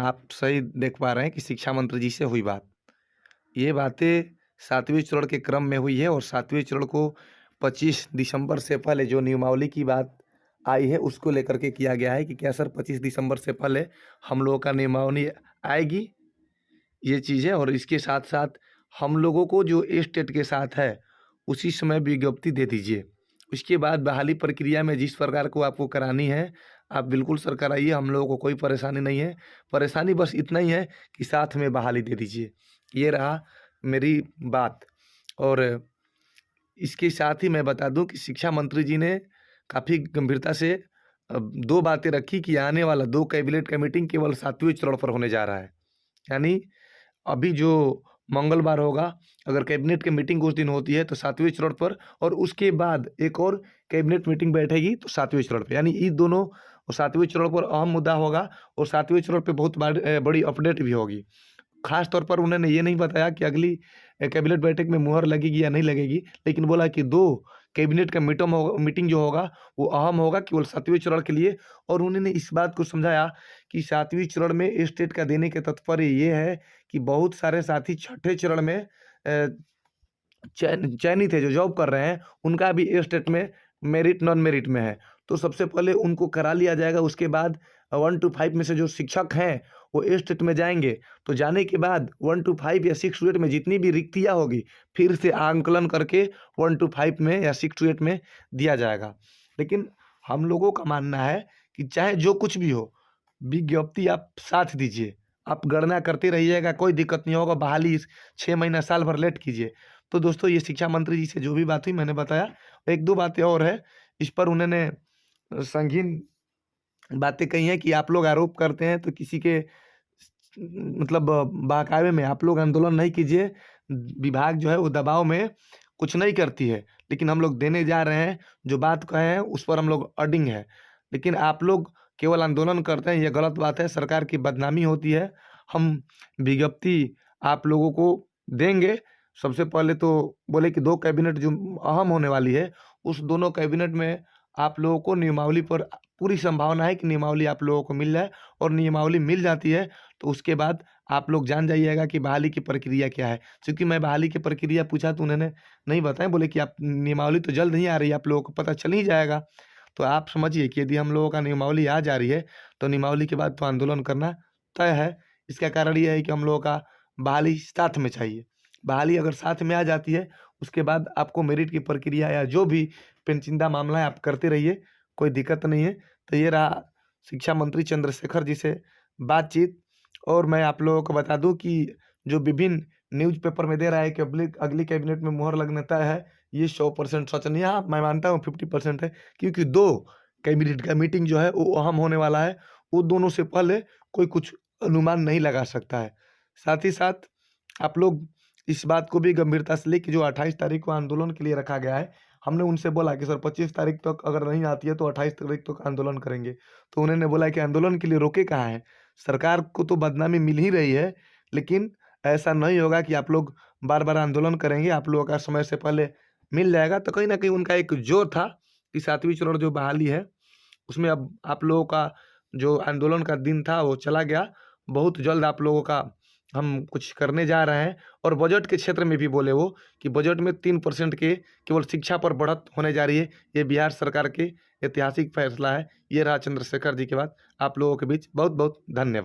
आप सही देख पा रहे हैं कि शिक्षा मंत्री जी से हुई बात। ये बातें 7वें चरण के क्रम में हुई है और 7वें चरण को 25 दिसंबर से पहले जो नियमावली की बात आई है उसको लेकर के किया गया है कि क्या सर 25 दिसंबर से पहले हम लोगों का नियमावली आएगी ये चीज़ें, और इसके साथ-साथ हम लोगों को जो स्टेट के साथ है, उसी समय विज्ञप्ति दे दीजिए। उसके बाद बहाली प्रक्रिया में जिस प्रकार को आपको करानी है, आप बिल्कुल सर कराइए, हम लोगों को कोई परेशानी नहीं है। परेशानी बस इतना ही है कि साथ में बहाली दे दीजिए। ये रहा मेरी बात। और इसके साथ ही मैं बता दूँ कि शिक्षा मंत्री जी ने काफ़ी गंभीरता से 2 बातें रखी कि आने वाला 2 कैबिनेट का मीटिंग केवल 7वें चरण पर होने जा रहा है। यानी अभी जो मंगलवार होगा, अगर कैबिनेट की मीटिंग उस दिन होती है तो 7वें चरण पर, और उसके बाद एक और कैबिनेट मीटिंग बैठेगी तो 7वें चरण पे, यानी ये दोनों 7वें चरण पर अहम मुद्दा होगा और 7वें चरण पे बहुत बड़ी अपडेट भी होगी। खास तौर पर उन्होंने ये नहीं बताया कि अगली कैबिनेट बैठक में मुहर लगेगी या नहीं लगेगी, लेकिन बोला कि 2 कैबिनेट का मीटिंग जो होगा वो अहम होगा केवल 7वें चरण के लिए। और उन्होंने इस बात को समझाया कि 7वें चरण में स्टेट का देने के तात्पर्य ये है कि बहुत सारे साथी छठे चरण में चयनित है, जो जॉब कर रहे हैं, उनका भी स्टेट में मेरिट नॉन मेरिट में है। तो सबसे पहले उनको करा लिया जाएगा, उसके बाद 1 to 5 में से जो शिक्षक हैं वो स्टेट में जाएंगे। तो जाने के बाद 1 to 5 या 6 to 8 में जितनी भी रिक्तियाँ होगी फिर से आंकलन करके 1 to 5 में या 6 to 8 में दिया जाएगा। लेकिन हम लोगों का मानना है कि चाहे जो कुछ भी हो, विज्ञप्ति आप साथ दीजिए, आप गणना करते रहिएगा, कोई दिक्कत नहीं होगा। बहाली 6 महीना साल भर लेट कीजिए। तो दोस्तों, ये शिक्षा मंत्री जी से जो भी बात हुई मैंने बताया। 1-2 बातें और है, इस पर उन्होंने संगीन बातें कही हैं कि आप लोग आरोप करते हैं तो किसी के मतलब बहकावे में आप लोग आंदोलन नहीं कीजिए। विभाग जो है वो दबाव में कुछ नहीं करती है, लेकिन हम लोग देने जा रहे हैं। जो बात कहे हैं उस पर हम लोग अडिग हैं, लेकिन आप लोग केवल आंदोलन करते हैं, ये गलत बात है। सरकार की बदनामी होती है। हम विज्ञप्ति आप लोगों को देंगे। सबसे पहले तो बोले कि 2 कैबिनेट जो अहम होने वाली है, उस दोनों कैबिनेट में आप लोगों को नियमावली पर पूरी संभावना है कि नियमावली आप लोगों को मिल जाए। और नियमावली मिल जाती है तो उसके बाद आप लोग जान जाइएगा कि बहाली की प्रक्रिया क्या है। चूँकि मैं बहाली की प्रक्रिया पूछा तो उन्होंने नहीं बताया, बोले कि आप नियमावली तो जल्द ही आ रही है, आप लोगों को पता चल ही जाएगा। तो आप समझिए कि यदि हम लोगों का नियमावली आ जा रही है तो नियमावली के बाद तो आंदोलन करना तय है। इसका कारण ये है कि हम लोगों का बहाली साथ में चाहिए। बहाली अगर साथ में आ जाती है, उसके बाद आपको मेरिट की प्रक्रिया या जो भी पेचीदा मामला है आप करते रहिए, कोई दिक्कत नहीं है। तो ये रहा शिक्षा मंत्री चंद्रशेखर जी से बातचीत। और मैं आप लोगों को बता दूं कि जो विभिन्न न्यूज़पेपर में दे रहा है कि अगली कैबिनेट में मुहर लगना तय है, ये 100% सच नहीं है। हाँ, मैं मानता हूँ 50% है, क्योंकि 2 कैबिनेट का मीटिंग जो है वो अहम होने वाला है। वो दोनों से पहले कोई कुछ अनुमान नहीं लगा सकता है। साथ ही साथ आप लोग इस बात को भी गंभीरता से लें कि जो 28 तारीख को आंदोलन के लिए रखा गया है, हमने उनसे बोला कि सर 25 तारीख तक अगर नहीं आती है तो 28 तारीख तक आंदोलन करेंगे। तो उन्होंने बोला कि आंदोलन के लिए रोके कहाँ हैं? सरकार को तो बदनामी मिल ही रही है, लेकिन ऐसा नहीं होगा कि आप लोग बार-बार आंदोलन करेंगे, आप लोगों का समय से पहले मिल जाएगा। तो कहीं न कहीं उनका एक ज़ोर था कि 7वीं चरण जो बहाली है, उसमें अब आप लोगों का जो आंदोलन का दिन था वो चला गया। बहुत जल्द आप लोगों का हम कुछ करने जा रहे हैं। और बजट के क्षेत्र में भी बोले वो कि बजट में 3% के केवल शिक्षा पर बढ़त होने जा रही है। ये बिहार सरकार के ऐतिहासिक फैसला है। ये रहा चंद्रशेखर जी की बात। आप लोगों के बीच बहुत-बहुत धन्यवाद।